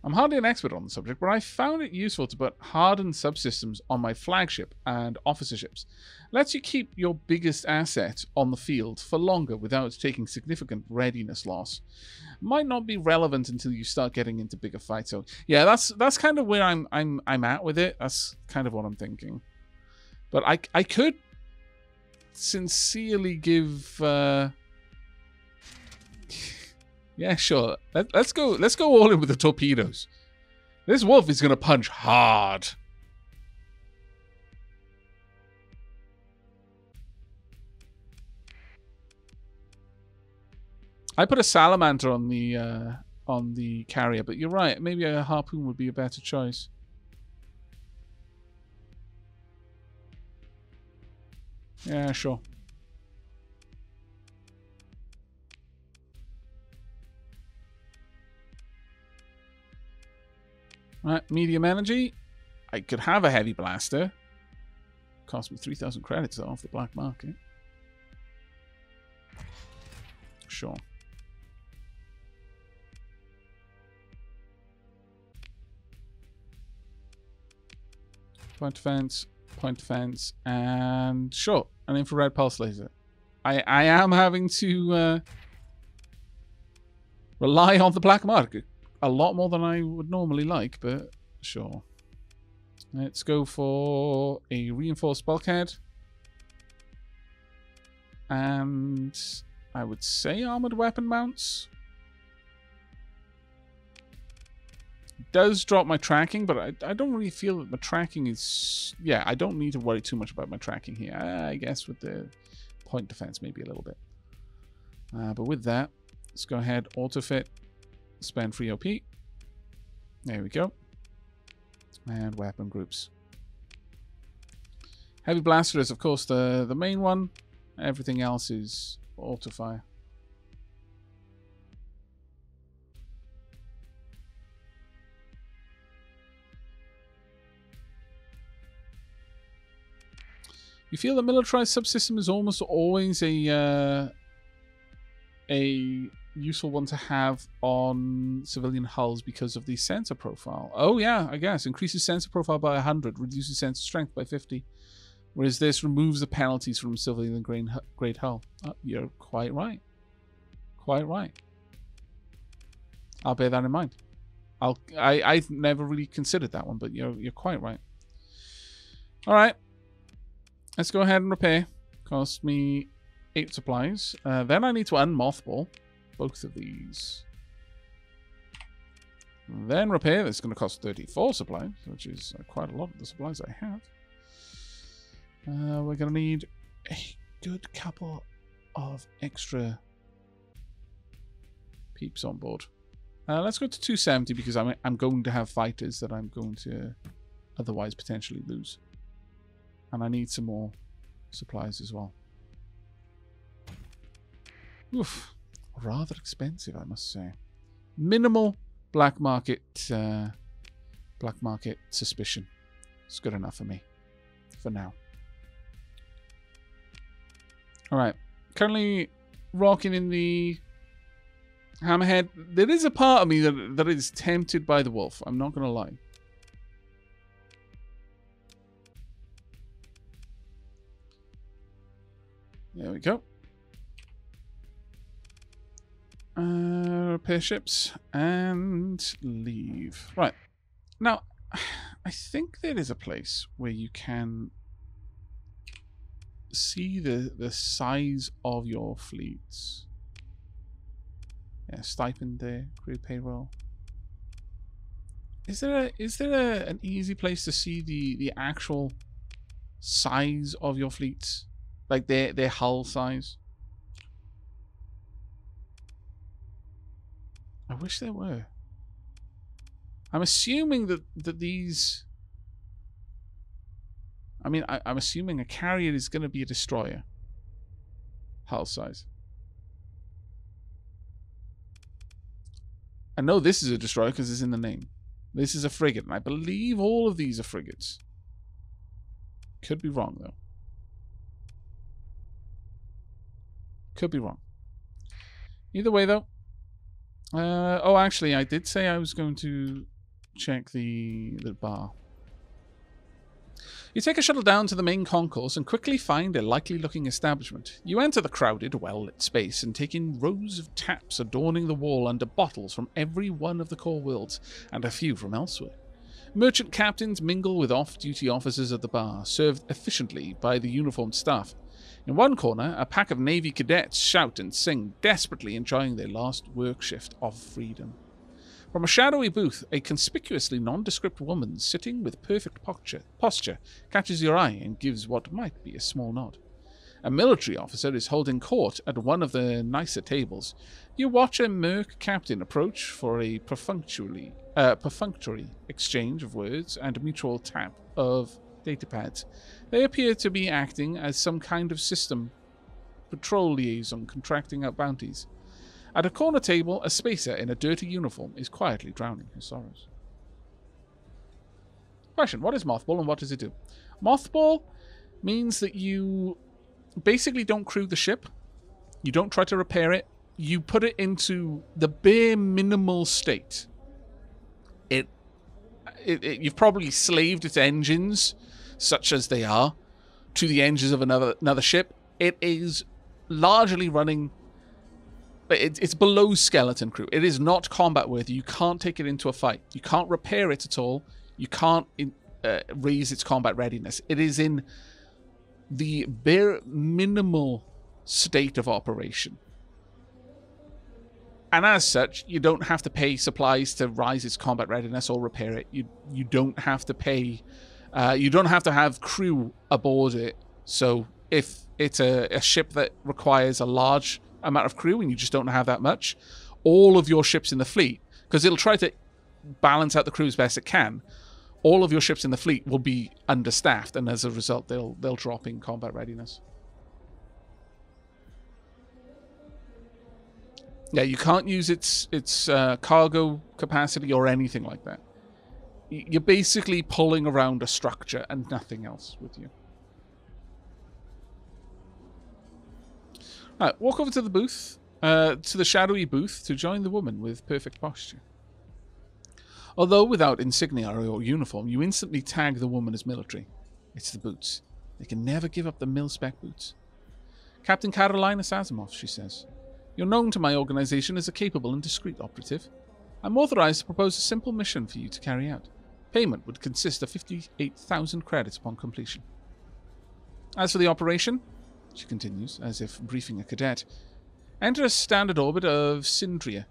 I'm hardly an expert on the subject, but I found it useful to put hardened subsystems on my flagship and officer ships. Lets you keep your biggest asset on the field for longer without taking significant readiness loss. Might not be relevant until you start getting into bigger fights. So yeah, that's kind of where I'm at with it. That's kind of what I'm thinking. But I could sincerely give. Yeah, sure. Let's go all in with the torpedoes. This wolf is gonna punch hard. I put a salamander on the carrier, but you're right. Maybe a harpoon would be a better choice. Yeah, sure. Right, medium energy. I could have a heavy blaster. Cost me 3,000 credits though off the black market. Sure. Point defense, and sure, an infrared pulse laser. I am having to rely on the black market a lot more than I would normally like, but sure. Let's go for a reinforced bulkhead. And I would say armored weapon mounts. It does drop my tracking, but I don't really feel that my tracking is... Yeah, I don't need to worry too much about my tracking here. I guess with the point defense, maybe a little bit. But with that, let's go ahead, auto-fit. Spend free OP. There we go. And weapon groups. Heavy blaster is, of course, the main one. Everything else is auto fire. You feel the militarized subsystem is almost always a useful one to have on civilian hulls because of the sensor profile. Oh yeah, I guess. Increases sensor profile by 100, reduces sensor strength by 50. Whereas this removes the penalties from civilian grade hull. Oh, you're quite right. Quite right. I'll bear that in mind. I've never really considered that one, but you're quite right. Alright. Let's go ahead and repair. Cost me 8 supplies. Then I need to unmothball both of these. Then repair. That's going to cost 34 supplies, which is quite a lot of the supplies I have. We're going to need a good couple of extra peeps on board. Let's go to 270 because I'm going to have fighters that I'm going to otherwise potentially lose. And I need some more supplies as well. Oof. Rather expensive, I must say. Minimal black market suspicion. It's good enough for me. For now. Alright. Currently rocking in the Hammerhead. There is a part of me that is tempted by the wolf. I'm not going to lie. There we go. Repair ships and leave. Right. Now, I think there is a place where you can see the size of your fleets. Yeah, stipend there, crew payroll. Is there an easy place to see the actual size of your fleets? Like their hull size? I wish there were. I'm assuming that these... I mean, I'm assuming a carrier is going to be a destroyer. Hull size. I know this is a destroyer because it's in the name. This is a frigate, and I believe all of these are frigates. Could be wrong, though. Could be wrong. Either way, though. Oh, actually, I did say I was going to check the bar. You take a shuttle down to the main concourse and quickly find a likely-looking establishment. You enter the crowded, well-lit space and take in rows of taps adorning the wall under bottles from every one of the core worlds, and a few from elsewhere. Merchant captains mingle with off-duty officers at the bar, served efficiently by the uniformed staff. In one corner, a pack of Navy cadets shout and sing, desperately enjoying their last work shift of freedom. From a shadowy booth, a conspicuously nondescript woman sitting with perfect posture catches your eye and gives what might be a small nod. A military officer is holding court at one of the nicer tables. You watch a merc captain approach for a perfunctory exchange of words and a mutual tap of datapads. They appear to be acting as some kind of system patrol liaison contracting out bounties. At a corner table, a spacer in a dirty uniform is quietly drowning his sorrows. Question: what is Mothball and what does it do? Mothball means that you basically don't crew the ship. You don't try to repair it. You put it into the bare minimal state. You've probably slaved its engines, such as they are, to the engines of another ship. It is largely running... It's below skeleton crew. It is not combat worthy. You can't take it into a fight. You can't repair it at all. You can't raise its combat readiness. It is in the bare minimal state of operation. And as such, you don't have to pay supplies to rise its combat readiness or repair it. You don't have to pay... you don't have to have crew aboard it. So if it's a ship that requires a large amount of crew and you just don't have that much, all of your ships in the fleet, because it'll try to balance out the crew as best it can, all of your ships in the fleet will be understaffed, and as a result they'll drop in combat readiness. Yeah, you can't use its cargo capacity or anything like that. You're basically pulling around a structure and nothing else with you. Right, walk over to the booth, to the shadowy booth, to join the woman with perfect posture. Although without insignia or uniform, you instantly tag the woman as military. It's the boots. They can never give up the mil-spec boots. Captain Carolina Asimov, she says. You're known to my organization as a capable and discreet operative. I'm authorized to propose a simple mission for you to carry out. Payment would consist of 58,000 credits upon completion. As for the operation, she continues, as if briefing a cadet, enter a standard orbit of Syndria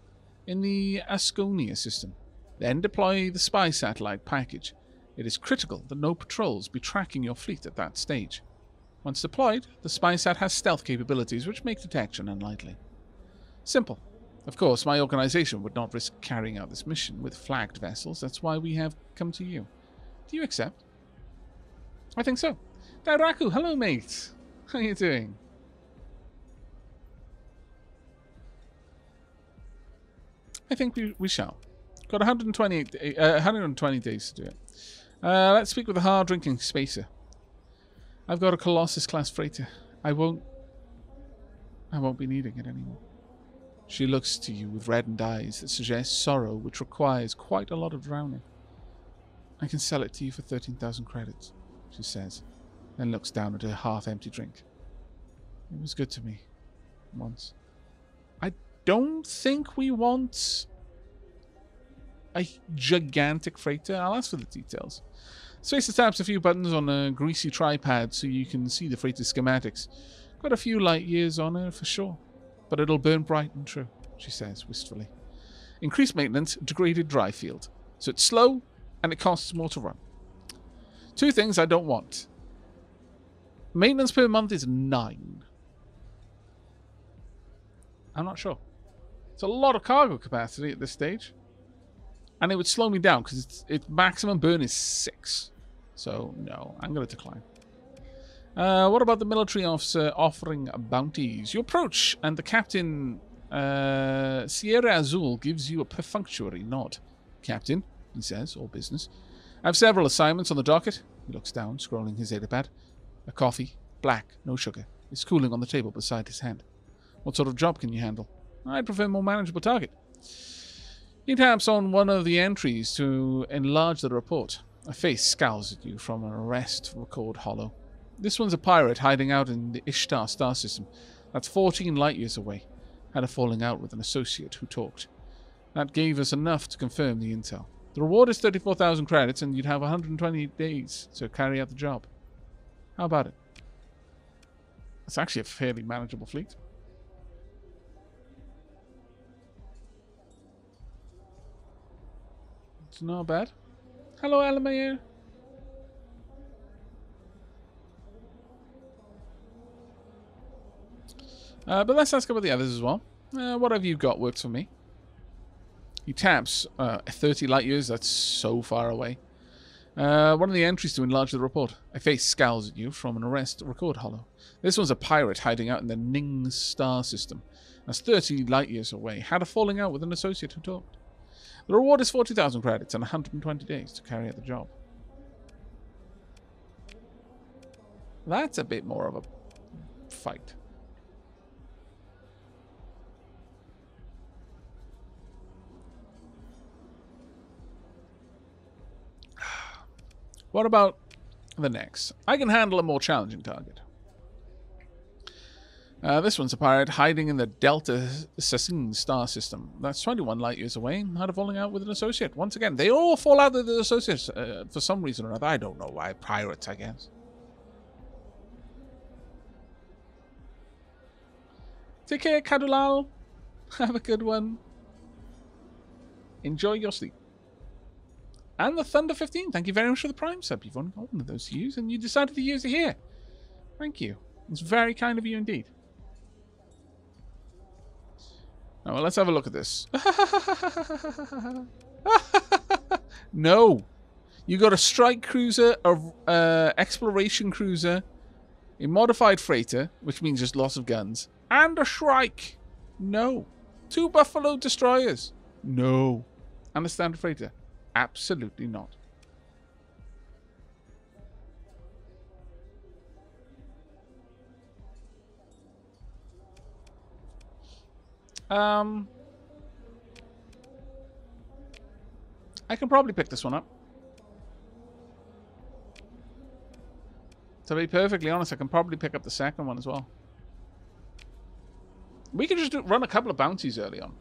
in the Asconia system. Then deploy the spy satellite package. It is critical that no patrols be tracking your fleet at that stage. Once deployed, the spy sat has stealth capabilities which make detection unlikely. Simple. Of course, my organization would not risk carrying out this mission with flagged vessels. That's why we have come to you. Do you accept? I think so. Dairaku, hello mate. How are you doing? I think we shall. Got 120 days to do it. Let's speak with a hard-drinking spacer. I've got a Colossus-class freighter. I won't be needing it anymore. She looks to you with reddened eyes that suggest sorrow which requires quite a lot of drowning. I can sell it to you for 13,000 credits, she says, then looks down at her half-empty drink. It was good to me. Once. I don't think we want a gigantic freighter. I'll ask for the details. Spacer taps a few buttons on a greasy tripod so you can see the freighter's schematics. Got a few light years on her for sure. But it'll burn bright and true, she says wistfully. Increased maintenance, degraded dry field. So it's slow and it costs more to run. Two things I don't want. Maintenance per month is 9. I'm not sure. It's a lot of cargo capacity at this stage. And it would slow me down because its maximum burn is 6. So, no, I'm going to decline. What about the military officer offering bounties? You approach, and the captain, Sierra Azul, gives you a perfunctory nod. Captain, he says, all business. I have several assignments on the docket. He looks down, scrolling his datapad. A coffee, black, no sugar, is cooling on the table beside his hand. What sort of job can you handle? I'd prefer a more manageable target. He taps on one of the entries to enlarge the report. A face scowls at you from an arrest record hollow. This one's a pirate hiding out in the Ishtar star system. That's 14 light years away. Had a falling out with an associate who talked. That gave us enough to confirm the intel. The reward is 34,000 credits and you'd have 120 days to carry out the job. How about it? It's actually a fairly manageable fleet. It's not bad. Hello, Alamayer. But let's ask about the others as well. What have you got works for me? He taps 30 light years. That's so far away. One of the entries to enlarge the report. A face scowls at you from an arrest record hollow. This one's a pirate hiding out in the Ning star system. That's 30 light years away. Had a falling out with an associate who talked. The reward is 40,000 credits and 120 days to carry out the job. That's a bit more of a fight. What about the next? I can handle a more challenging target. This one's a pirate hiding in the Delta Sassin star system. That's 21 light years away. Had a falling out with an associate. Once again, they all fall out with the associates for some reason or another. I don't know why. Pirates, I guess. Take care, Kadulal. Have a good one. Enjoy your sleep. And the Thunder 15, thank you very much for the Prime sub. You've only got one of those to use, and you decided to use it here. Thank you. It's very kind of you indeed. Now, well, let's have a look at this. No. You got a strike cruiser, a exploration cruiser, a modified freighter, which means just lots of guns, and a Shrike. No. 2 Buffalo destroyers. No. And a standard freighter. Absolutely not. I can probably pick this one up. To be perfectly honest, I can probably pick up the second one as well. We can just run a couple of bounties early on.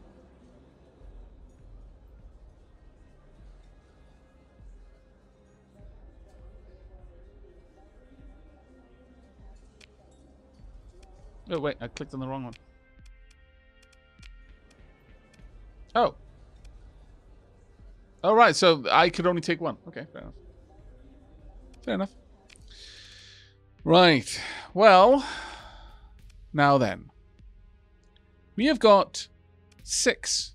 Oh, wait, I clicked on the wrong one. Oh. Oh, right, so I could only take one. Okay, fair enough. Fair enough. Right. Well, now then. We have got 6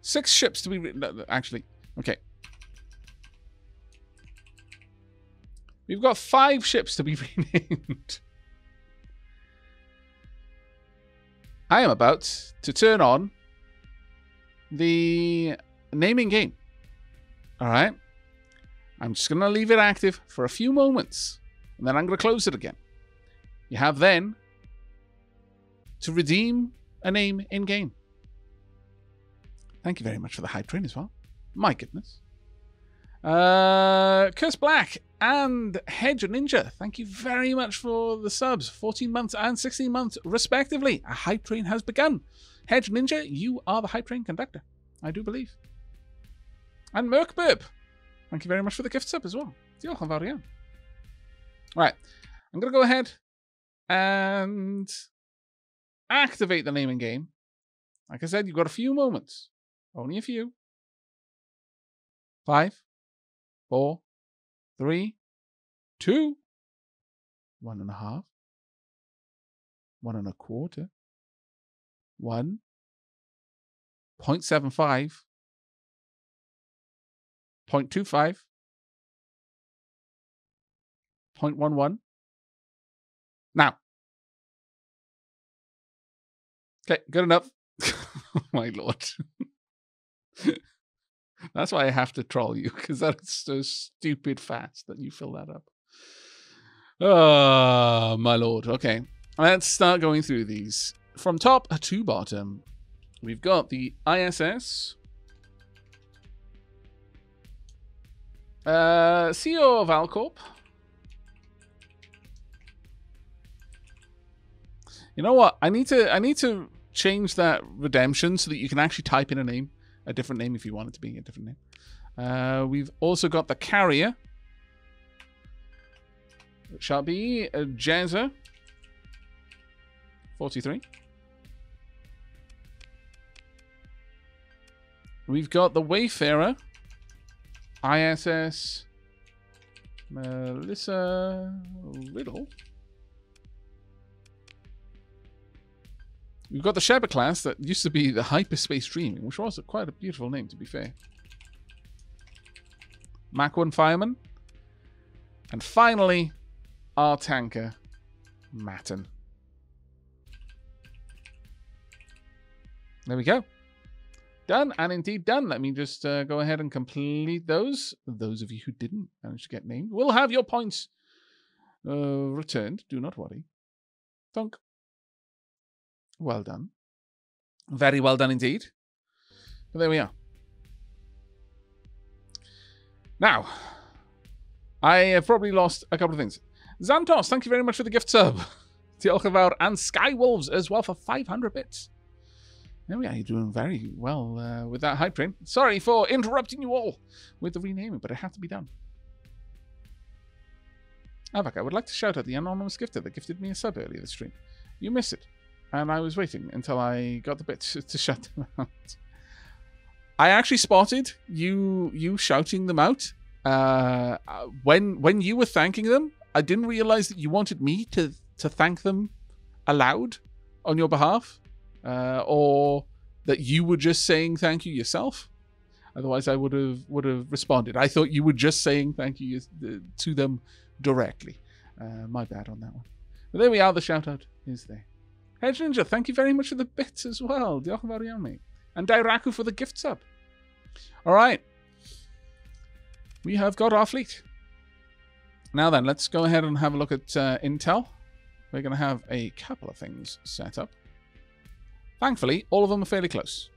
ships to be... Actually, okay. We've got 5 ships to be renamed. I am about to turn on the naming game. All right. I'm just going to leave it active for a few moments, and then I'm going to close it again. You have then to redeem a name in-game. Thank you very much for the hype train as well. My goodness. Curse Black and Hedge Ninja, thank you very much for the subs. 14 months and 16 months, respectively. A hype train has begun. Hedge Ninja, you are the hype train conductor, I do believe. And Merc Burp, thank you very much for the gift sub as well. Right, I'm going to go ahead and activate the naming game. Like I said, you've got a few moments. Only a few. 5, 4, 3, 2, 1.5, 1.25, 1, 0.75, 0.25, 0.11. Now. Okay, good enough. Oh my lord. That's why I have to troll you, because that's so stupid fast that you fill that up. Oh, my lord. Okay, let's start going through these. From top to bottom, We've got the ISS. CEO of Alcorp. You know what? I need to change that redemption so that you can actually type in a different name if you want it to be a different name. We've also got the carrier. It shall be a Jazza 43. We've got the Wayfarer ISS Melissa Riddle. We've got the Shepard class that used to be the Hyperspace Dreaming, which was quite a beautiful name, to be fair. Mach 1 Fireman. And finally, our tanker, Matten. There we go. Done, and indeed done. Let me just go ahead and complete those. Those of you who didn't manage to get named will have your points returned. Do not worry. Thunk. Well done. Very well done indeed. But there we are. Now, I have probably lost a couple of things. Xantos, thank you very much for the gift sub. Diolch yn fawr. And Skywolves as well for 500 bits. There we are. You're doing very well with that hype train. Sorry for interrupting you all with the renaming, but it had to be done. Aavak, I would like to shout out the anonymous gifter that gifted me a sub earlier this stream. You missed it. And I was waiting until I got the bit to shut them out. I actually spotted you shouting them out. When you were thanking them, I didn't realize that you wanted me to thank them aloud on your behalf. Or that you were just saying thank you yourself. Otherwise, I would have responded. I thought you were just saying thank you to them directly. My bad on that one. But there we are. The shout out is there. Hedge Ninja, thank you very much for the bits as well. Diolch yn fawr iawn, mate. And Dairaku for the gift sub. All right. We have got our fleet. Now then, let's go ahead and have a look at Intel. We're going to have a couple of things set up. Thankfully, all of them are fairly close.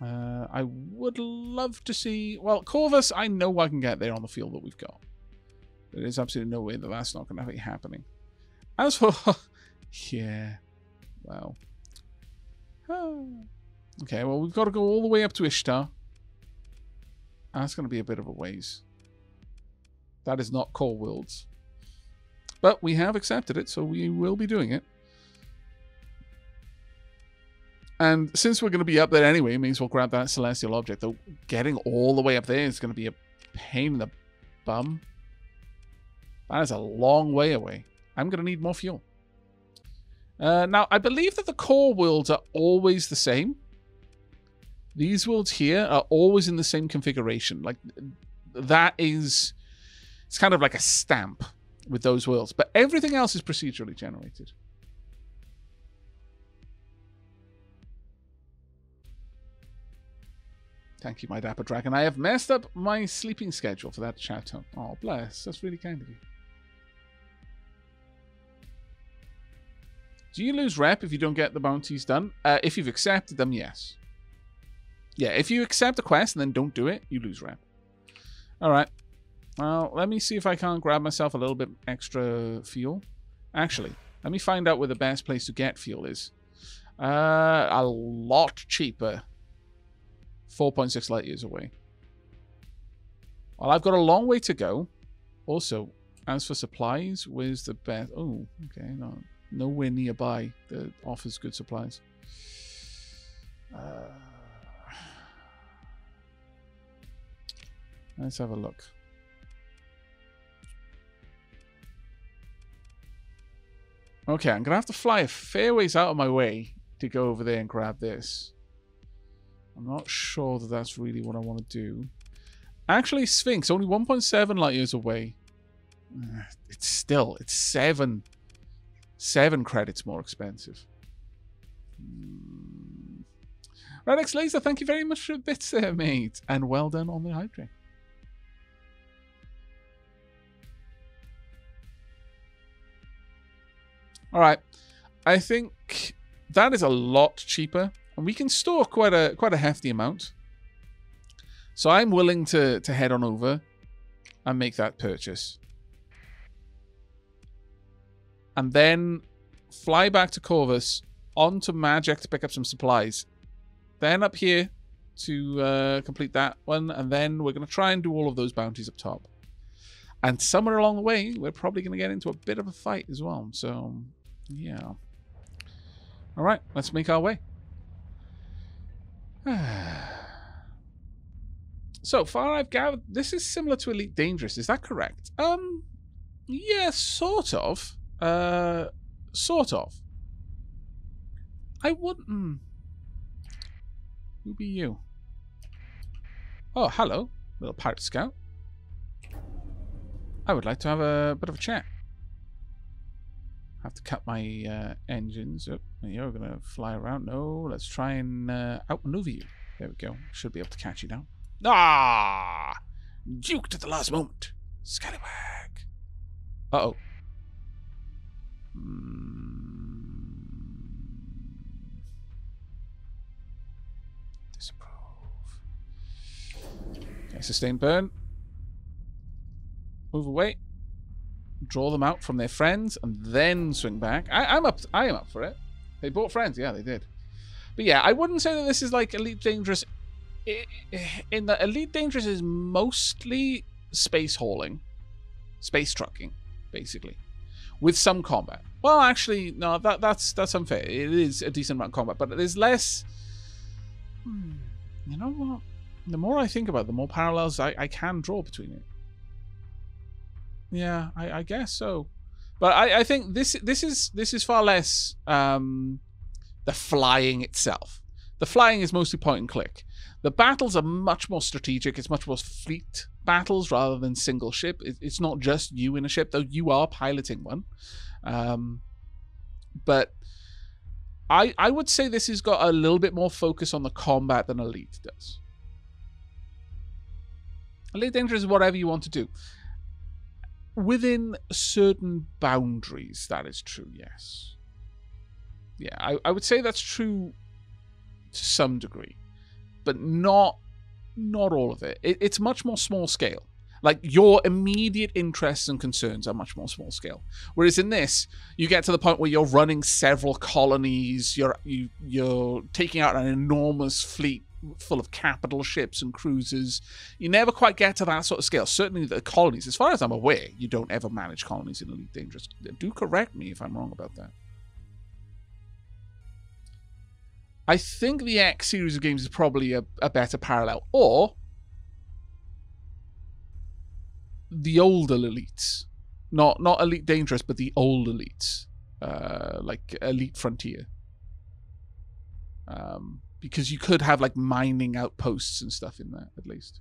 I would love to see... Well, Corvus, I know I can get there on the field that we've got. There is absolutely no way that that's not going to be happening. As for... yeah. Well. Okay, well, we've got to go all the way up to Ishtar. That's going to be a bit of a ways. That is not Core Worlds. But we have accepted it, so we will be doing it. And since we're going to be up there anyway, it means we'll grab that celestial object. Though getting all the way up there is going to be a pain in the bum. That is a long way away. I'm going to need more fuel. Now, I believe that the core worlds are always the same. These worlds here are always in the same configuration. Like, that is... It's kind of like a stamp with those worlds. But everything else is procedurally generated. Thank you, my dapper dragon. I have messed up my sleeping schedule for that shout out. Oh, bless. That's really kind of you. Do you lose rep if you don't get the bounties done? If you've accepted them, yes. Yeah, if you accept a quest and then don't do it, you lose rep. Alright. Well, let me see if I can't grab myself a little bit extra fuel. Actually, let me find out where the best place to get fuel is. A lot cheaper. 4.6 light years away. Well, I've got a long way to go. Also, as for supplies, where's the best? Oh, okay, nowhere nearby that offers good supplies. Let's have a look. Okay, I'm gonna have to fly a fair ways out of my way to go over there and grab this. I'm not sure that that's really what I want to do. Actually, Sphinx, only 1.7 light years away. It's 7 credits more expensive. Right, X Laser, thank you very much for the bits there, mate. And well done on the hype train. Alright, I think that is a lot cheaper. And we can store quite a hefty amount. So I'm willing to head on over and make that purchase. And then fly back to Corvus, onto Magic to pick up some supplies. Then up here to complete that one. And then we're going to try and do all of those bounties up top. And somewhere along the way, we're probably going to get into a bit of a fight as well. So, yeah. All right, let's make our way. So far I've gathered this is similar to Elite Dangerous. Is that correct? Yeah, sort of. Sort of. I wouldn't... Who be you? Oh, hello, little pirate scout. I would like to have a bit of a chat. Have to cut my engines up. You're going to fly around. No, let's try and outmaneuver you. There we go. Should be able to catch you now. Ah! Duked at the last moment. Scallywag. Uh-oh. Disapprove. Okay, sustained burn. Move away. Draw them out from their friends and then swing back. I am up for it. They bought friends. Yeah, they did. But yeah, I wouldn't say that this is like Elite Dangerous. In that Elite Dangerous is mostly space hauling. Space trucking, basically. With some combat. Well, actually, no, that's unfair. It is a decent amount of combat, but there's less... You know what? The more I think about it, the more parallels I can draw between it. Yeah, I guess so. But I think this is far less the flying itself. The flying is mostly point and click. The battles are much more strategic. It's much more fleet battles rather than single ship. It's not just you in a ship, though you are piloting one. But I would say this has got a little bit more focus on the combat than Elite does. Elite Dangerous is whatever you want to do. Within certain boundaries, that is true, yes. Yeah, I would say that's true to some degree, but not all of it. It's much more small scale. Like, your immediate interests and concerns are much more small scale. Whereas in this, you get to the point where you're running several colonies, you're taking out an enormous fleet full of capital ships and cruisers. You never quite get to that sort of scale. Certainly the colonies, as far as I'm aware, you don't ever manage colonies in Elite Dangerous. Do correct me if I'm wrong about that. I think the X series of games is probably a better parallel. Or the older Elites. Not Elite Dangerous, but the old Elites. Like Elite Frontier. Because you could have like mining outposts and stuff in there, at least.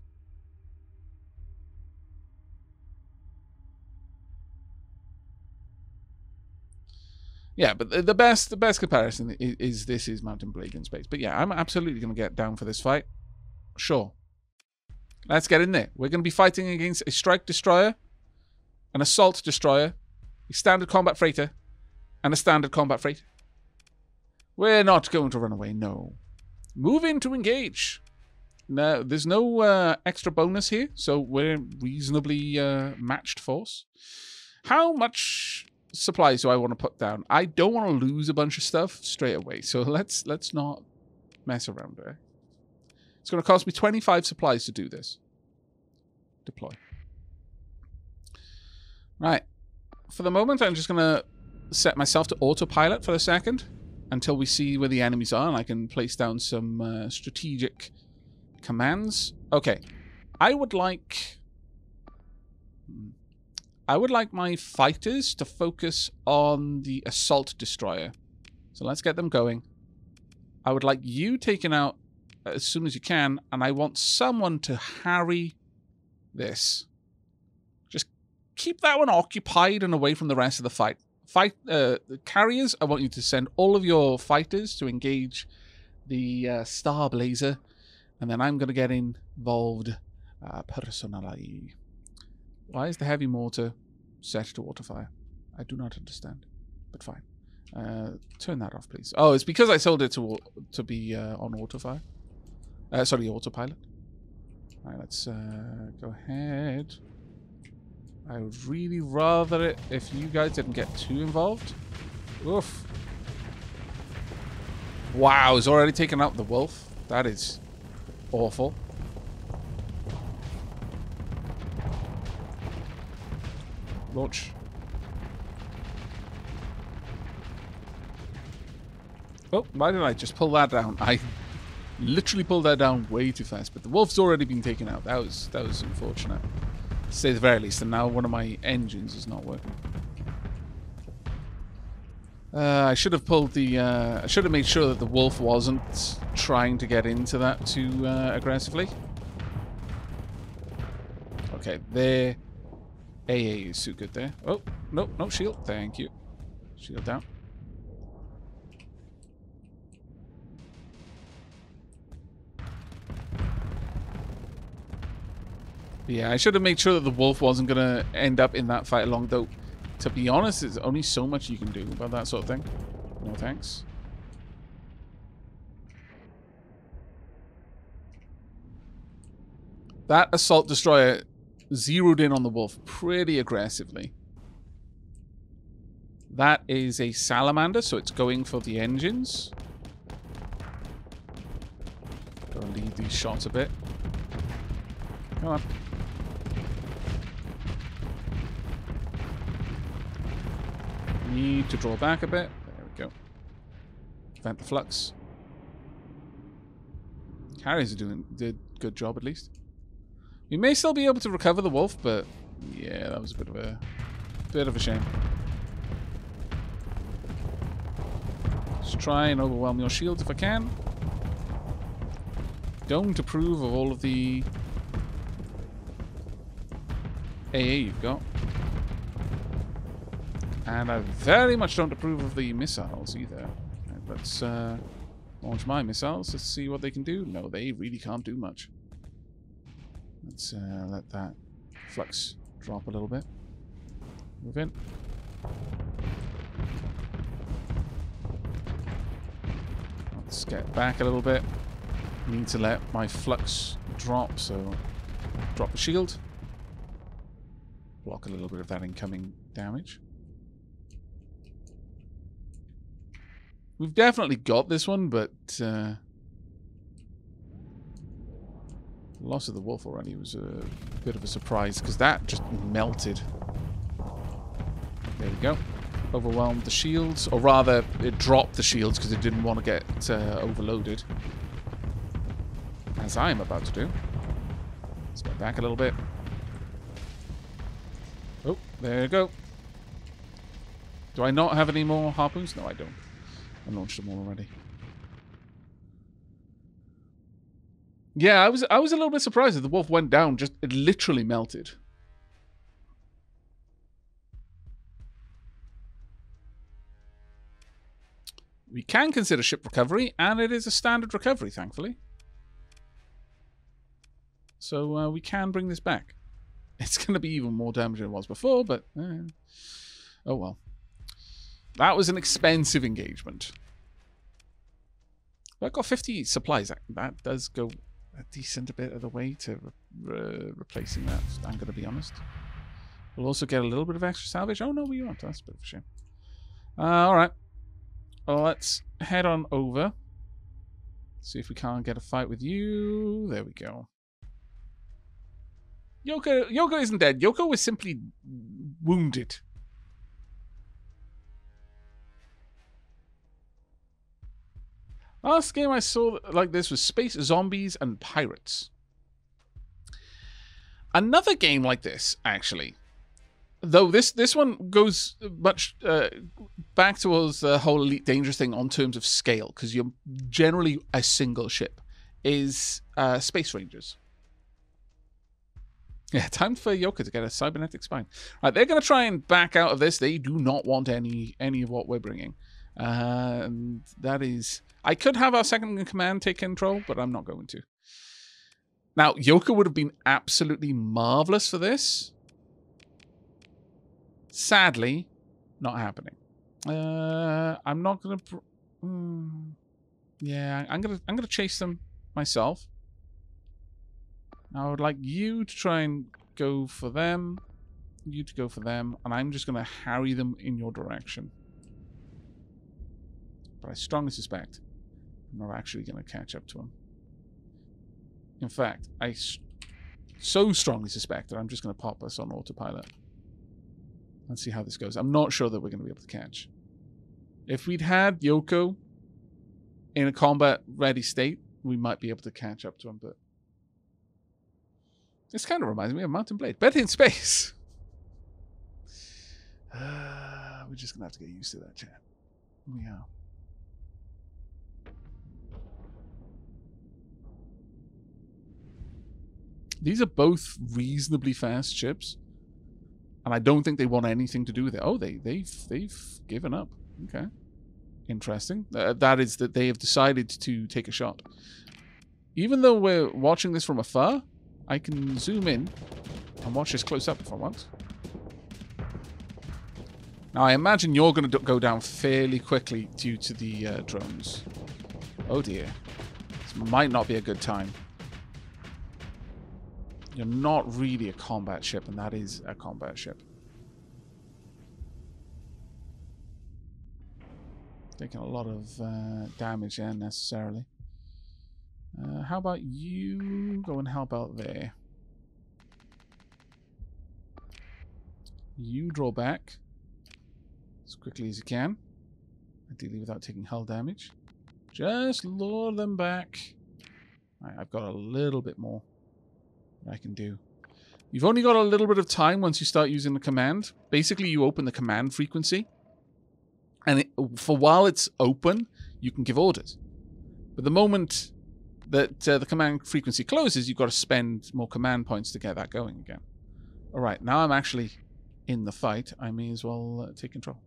Yeah, but the best comparison is this is Mountain Blade in space. But yeah, I'm absolutely going to get down for this fight. Sure. Let's get in there. We're going to be fighting against a strike destroyer, an assault destroyer, a standard combat freighter, and a standard combat freighter. We're not going to run away, no. Move in to engage. No, there's no extra bonus here, so we're reasonably matched force. How much supplies do I want to put down? I don't want to lose a bunch of stuff straight away, so let's not mess around there. It's going to cost me 25 supplies to do this. Deploy. Right. For the moment, I'm just going to set myself to autopilot for a second until we see where the enemies are, and I can place down some strategic commands. Okay. I would like my fighters to focus on the assault destroyer. So let's get them going. I would like you taken out as soon as you can, and I want someone to harry this. Just keep that one occupied and away from the rest of the fight. The carriers, I want you to send all of your fighters to engage the Star Blazer, and then I'm going to get involved personally. Why is the heavy mortar set to auto fire? I do not understand, but fine. Turn that off, please. Oh, it's because I sold it to be on autofire. Sorry, autopilot. All right, let's go ahead. I would really rather it if you guys didn't get too involved. Oof. Wow, he's already taken out the wolf. That is awful. Launch. Oh, why did I just pull that down? I literally pulled that down way too fast, but the wolf's already been taken out. That was unfortunate, to say the very least. And now one of my engines is not working. I should have pulled the. I should have made sure that the wolf wasn't trying to get into that too aggressively. Okay, there. AA is too good there. Oh, no, no shield. Thank you. Shield down. Yeah, I should have made sure that the wolf wasn't going to end up in that fight along, though. To be honest, there's only so much you can do about that sort of thing. No thanks. That assault destroyer zeroed in on the wolf pretty aggressively. That is a salamander, so it's going for the engines. Gotta lead these shots a bit. Come on. Need to draw back a bit. There we go. Prevent the flux. Carriers did a good job at least. We may still be able to recover the wolf, but yeah, that was a bit of a shame. Let's try and overwhelm your shields if I can. Don't approve of all of the AA you've got. And I very much don't approve of the missiles either. Right, let's launch my missiles. Let's see what they can do. No, they really can't do much. Let's let that flux drop a little bit. Move in. Let's get back a little bit. Need to let my flux drop, so drop the shield. Block a little bit of that incoming damage. We've definitely got this one, but the loss of the wolf already was a bit of a surprise, because that just melted. There we go. Overwhelmed the shields, or rather, it dropped the shields because it didn't want to get overloaded. As I am about to do. Let's go back a little bit. Oh, there you go. Do I not have any more harpoons? No, I don't. I launched them all already. Yeah, I was a little bit surprised that the wolf went down. Just it literally melted. We can consider ship recovery, and it is a standard recovery, thankfully. So we can bring this back. It's going to be even more damage than it was before, but oh well. That was an expensive engagement. But I got 50 supplies. That does go a decent bit of the way to replacing that, I'm going to be honest. We'll also get a little bit of extra salvage. Oh, no, we won't. That's a bit of a shame. Alright. Well, let's head on over. See if we can't get a fight with you. There we go. Yoko isn't dead. Yoko was simply wounded. Last game I saw like this was Space Zombies and Pirates. Another game like this, actually. Though this one goes much back towards the whole Elite Dangerous thing on terms of scale, because you're generally a single ship, is Space Rangers. Yeah, time for Yoko to get a cybernetic spine. Right, they're going to try and back out of this. They do not want any of what we're bringing. And that is... I could have our second in command take control, but I'm not going to. Now, Yoko would have been absolutely marvelous for this. Sadly, not happening. I'm not gonna. Yeah, I'm gonna chase them myself. I would like you to try and go for them. You to go for them, and I'm just gonna harry them in your direction. But I strongly suspect I'm not actually gonna catch up to them. In fact, I so strongly suspect that I'm just gonna pop us on autopilot. Let's see how this goes. I'm not sure that we're gonna be able to catch. If we'd had Yoko in a combat-ready state, we might be able to catch up to him, but this kind of reminds me of Mountain Blade. Better in space! We're just going to have to get used to that, chat. We are. These are both reasonably fast ships, and I don't think they want anything to do with it. Oh, they've given up. Okay. Interesting. That is that they have decided to take a shot. Even though we're watching this from afar, I can zoom in and watch this close up if I want. Now, I imagine you're going to go down fairly quickly due to the drones. Oh dear. This might not be a good time. You're not really a combat ship, and that is a combat ship. Taking a lot of damage there necessarily. How about you go and help out there? You draw back as quickly as you can, ideally without taking hull damage. Just lure them back. Right, I've got a little bit more that I can do. You've only got a little bit of time once you start using the command. Basically, you open the command frequency, and for while it's open, you can give orders. But the moment that the command frequency closes, you've got to spend more command points to get that going again. All right, now I'm actually in the fight. I may as well take control.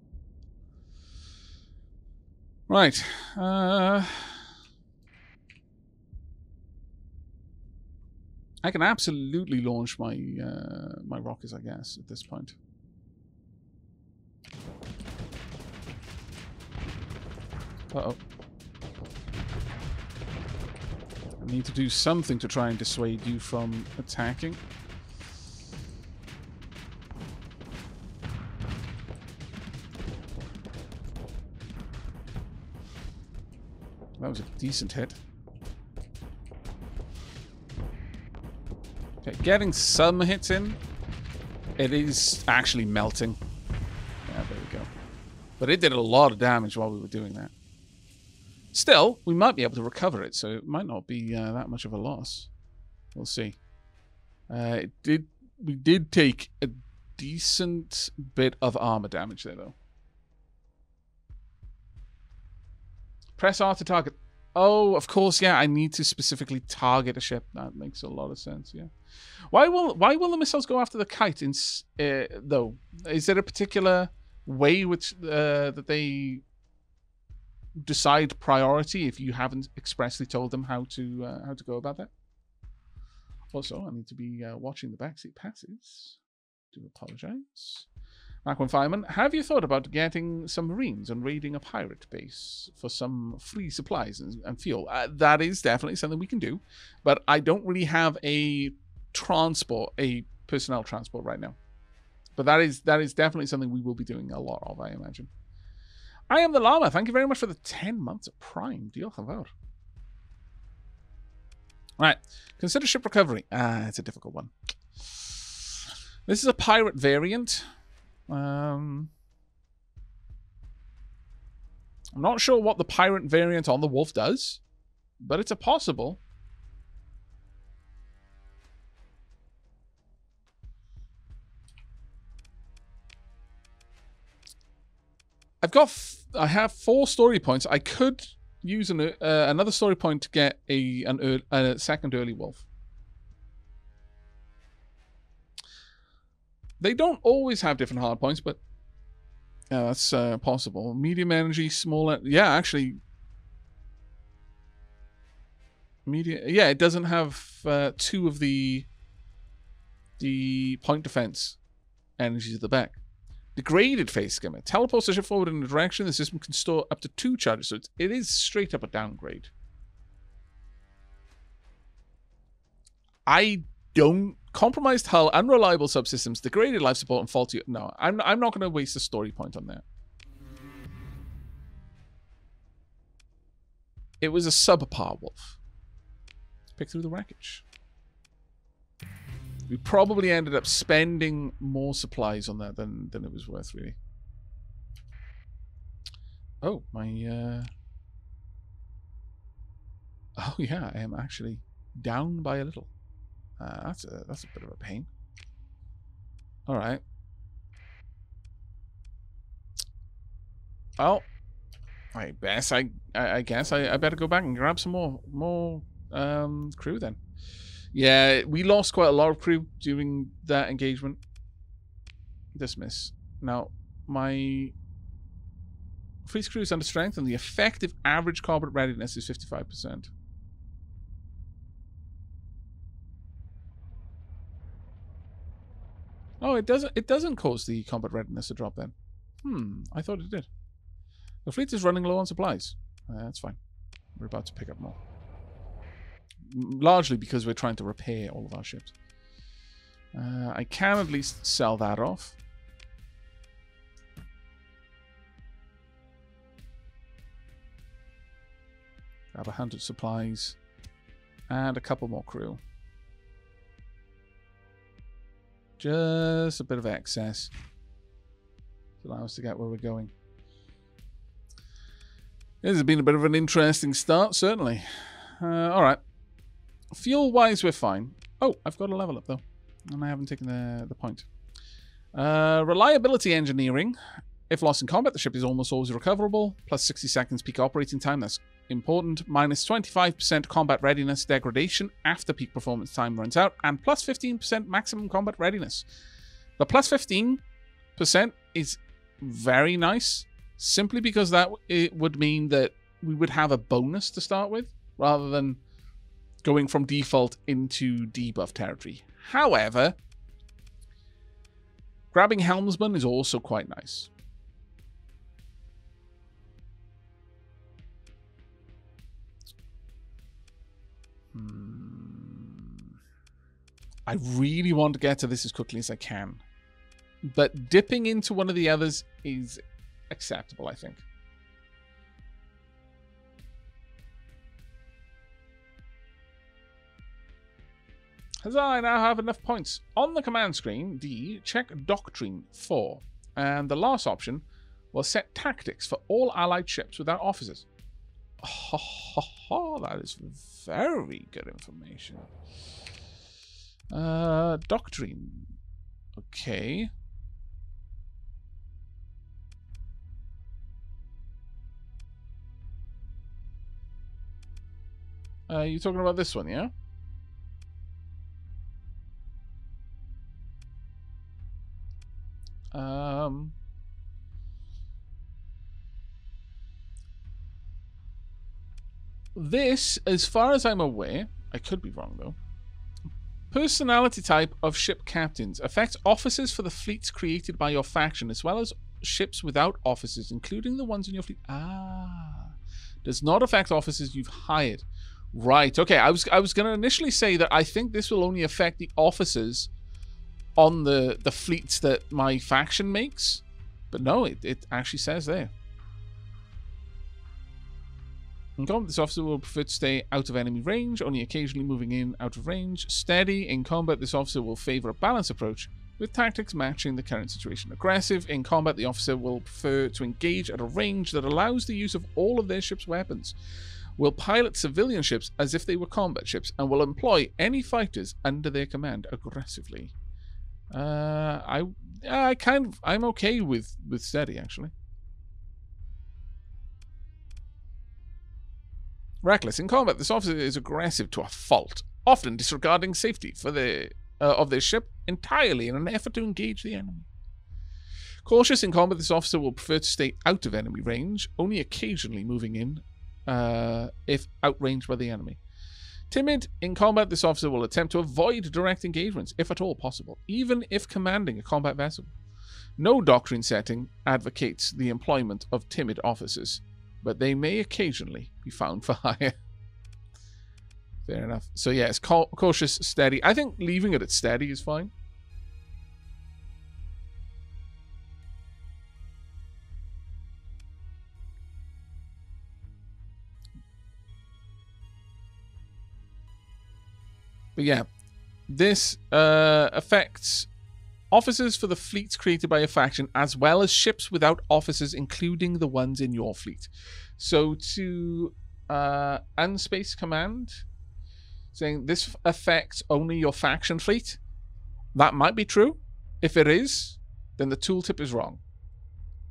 Right. I can absolutely launch my my rockets, I guess, at this point. Uh-oh. I need to do something to try and dissuade you from attacking. That was a decent hit. Okay, getting some hits in. It is actually melting. Yeah, there we go. But it did a lot of damage while we were doing that. Still, we might be able to recover it, so it might not be that much of a loss. We'll see. We did take a decent bit of armor damage there, though. Press R to target. Oh, of course, yeah. I need to specifically target a ship. That makes a lot of sense. Yeah. Why will the missiles go after the kite? Though, is there a particular way which that they decide priority if you haven't expressly told them how to go about that? Also, I need to be watching the backseat passes. Do apologize. Mark Fireman, have you thought about getting some Marines and raiding a pirate base for some free supplies and fuel? That is definitely something we can do, but I don't really have a personnel transport right now. But that is definitely something we will be doing a lot of, I imagine. I am the Llama. Thank you very much for the 10 months of Prime. Diolch yn fawr. Right. Consider ship recovery. It's a difficult one. This is a pirate variant. I'm not sure what the pirate variant on the Wolf does, but it's a possible. I have 4 story points. I could use another story point to get a second early Wolf. They don't always have different hard points, but yeah, that's possible. Medium energy, small... Yeah, actually... Yeah, it doesn't have 2 of the point defense energies at the back. Degraded phase skimmer. Teleports the ship forward in a direction. The system can store up to 2 charges. So it is straight up a downgrade. I don't... Compromised hull, unreliable subsystems, degraded life support, and faulty... No, I'm not going to waste a story point on that. It was a subpar wolf. Let's pick through the wreckage. We probably ended up spending more supplies on that than it was worth, really. Oh, my... Oh, yeah, I am actually down by a little. That's a bit of a pain. All right. Well, I guess I better go back and grab some more crew then. Yeah, we lost quite a lot of crew during that engagement. Dismiss. Now, my freeze crew is under strength, and the effective average combat readiness is 55%. Oh, it doesn't cause the combat readiness to drop then. I thought it did. The fleet is running low on supplies. That's fine. We're about to pick up more. Largely because we're trying to repair all of our ships. I can at least sell that off. Grab 100 supplies. And a couple more crew. Just a bit of excess to allow us to get where we're going. This has been a bit of an interesting start, certainly. Alright. Fuel-wise, we're fine. Oh, I've got a level up, though. And I haven't taken the point. Reliability engineering. If lost in combat, the ship is almost always recoverable. Plus 60 seconds peak operating time. That's important. Minus 25% combat readiness degradation after peak performance time runs out. And plus 15% maximum combat readiness. The plus 15% is very nice. Simply because it would mean that we would have a bonus to start with. Rather than going from default into debuff territory. However, grabbing Helmsman is also quite nice. I really want to get to this as quickly as I can. But dipping into one of the others is acceptable, I think. Huzzah, I now have enough points. On the command screen, D, check Doctrine 4. And the last option will set tactics for all allied ships without officers. Oh, that is very good information. Doctrine. Okay. You're talking about this one, yeah? This, as far as I'm aware, I could be wrong though. Personality type of ship captains affects officers for the fleets created by your faction, as well as ships without officers, including the ones in your fleet. Does not affect officers you've hired. Right. Okay. I was going to initially say that I think this will only affect the officers on the fleets that my faction makes, but no, it actually says there. In combat, this officer will prefer to stay out of enemy range, only occasionally moving in out of range. Steady. In combat, this officer will favor a balanced approach, with tactics matching the current situation. Aggressive. In combat, the officer will prefer to engage at a range that allows the use of all of their ship's weapons. Will pilot civilian ships as if they were combat ships, and will employ any fighters under their command aggressively. I'm okay with steady, actually. Reckless. In combat, this officer is aggressive to a fault, often disregarding safety of their ship entirely in an effort to engage the enemy. Cautious. In combat, this officer will prefer to stay out of enemy range, only occasionally moving in if outranged by the enemy. Timid. In combat, this officer will attempt to avoid direct engagements, if at all possible, even if commanding a combat vessel. No doctrine setting advocates the employment of timid officers, but they may occasionally be found for hire. Fair enough. So yeah, it's cautious, steady. I think leaving it at steady is fine. But yeah, this affects officers for the fleets created by a faction, as well as ships without officers, including the ones in your fleet. So to Unspace Command, saying this affects only your faction fleet, that might be true. If it is, then the tooltip is wrong.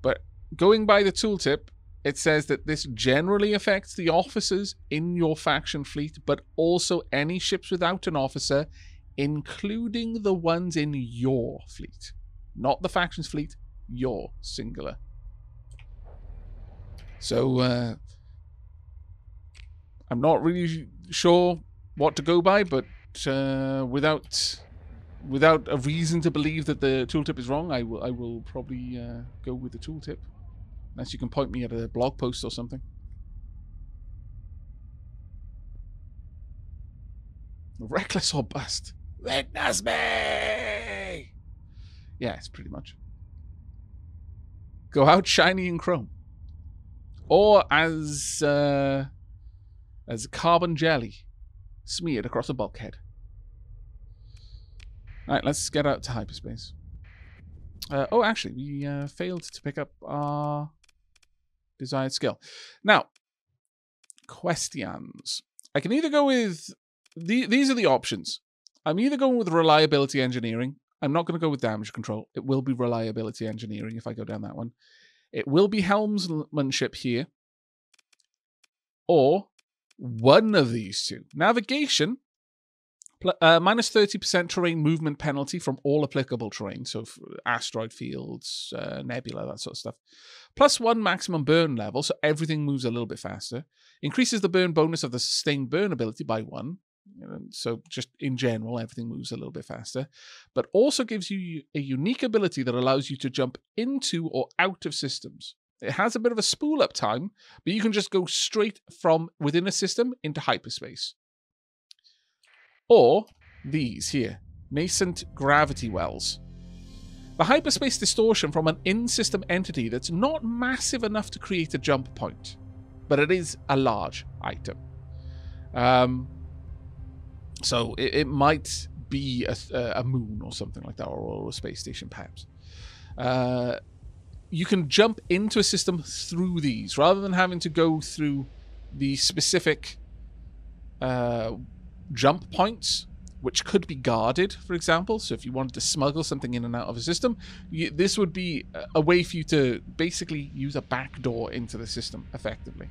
But going by the tooltip, it says that this generally affects the officers in your faction fleet, but also any ships without an officer, including the ones in your fleet. Not the faction's fleet, your singular. So, I'm not really sure what to go by, but without a reason to believe that the tooltip is wrong, I will probably go with the tooltip. Unless you can point me at a blog post or something. Reckless or bust? Witness me! Yes, pretty much. Go out shiny in chrome. Or as carbon jelly smeared across a bulkhead. Alright, let's get out to hyperspace. Oh, actually, we failed to pick up our desired skill. Now, questions. I can either go with... These are the options. I'm either going with reliability engineering. I'm not going to go with damage control. It will be reliability engineering if I go down that one. It will be helmsmanship here. Or one of these two. Navigation, minus 30% terrain movement penalty from all applicable terrain. So asteroid fields, nebula, that sort of stuff. Plus 1 maximum burn level, so everything moves a little bit faster. Increases the burn bonus of the sustained burn ability by 1. So just in general, everything moves a little bit faster. But also gives you a unique ability that allows you to jump into or out of systems. It has a bit of a spool up time, but you can just go straight from within a system into hyperspace. Or these here, nascent gravity wells. The hyperspace distortion from an in-system entity that's not massive enough to create a jump point, but it is a large item. So it might be a moon or something like that, or a space station perhaps. You can jump into a system through these, rather than having to go through the specific jump points, which could be guarded, for example. So if you wanted to smuggle something in and out of a system, this would be a way for you to basically use a backdoor into the system, effectively.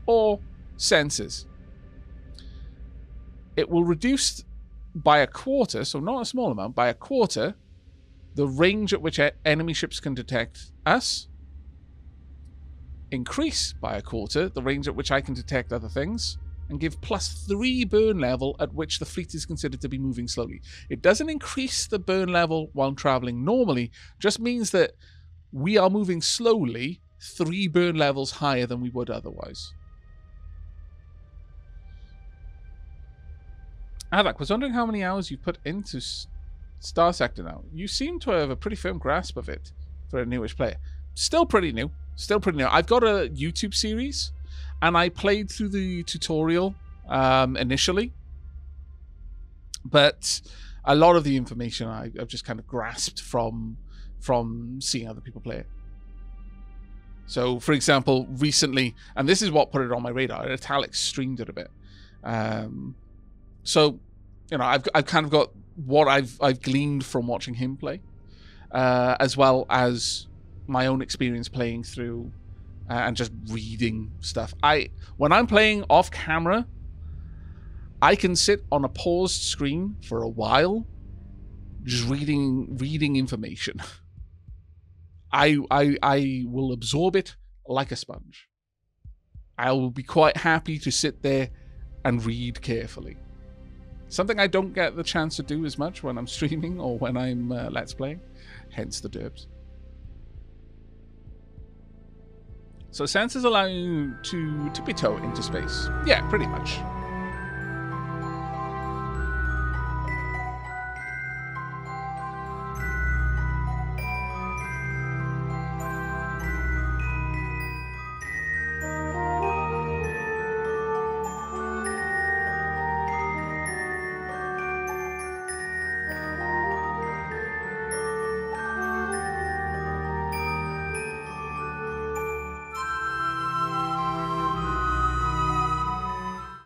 Or sensors. It will reduce by a quarter, so not a small amount, by a quarter, the range at which enemy ships can detect us. Increase by a quarter the range at which I can detect other things. And give plus 3 burn level at which the fleet is considered to be moving slowly. It doesn't increase the burn level while traveling normally, just means that we are moving slowly 3 burn levels higher than we would otherwise. Aavak, was wondering how many hours you've put into Starsector now. You seem to have a pretty firm grasp of it for a newish player. Still pretty new. Still pretty new. I've got a YouTube series, and I played through the tutorial initially, but a lot of the information I've just kind of grasped from seeing other people play it. So, for example, recently, and this is what put it on my radar, Italic streamed it a bit. So, you know, I've kind of got what I've gleaned from watching him play, as well as my own experience playing through and just reading stuff. When I'm playing off camera, I can sit on a paused screen for a while, just reading information. I will absorb it like a sponge. I will be quite happy to sit there and read carefully. Something I don't get the chance to do as much when I'm streaming or when I'm Let's Playing. Hence the derps. So sensors allow you to tiptoe into space. Yeah, pretty much.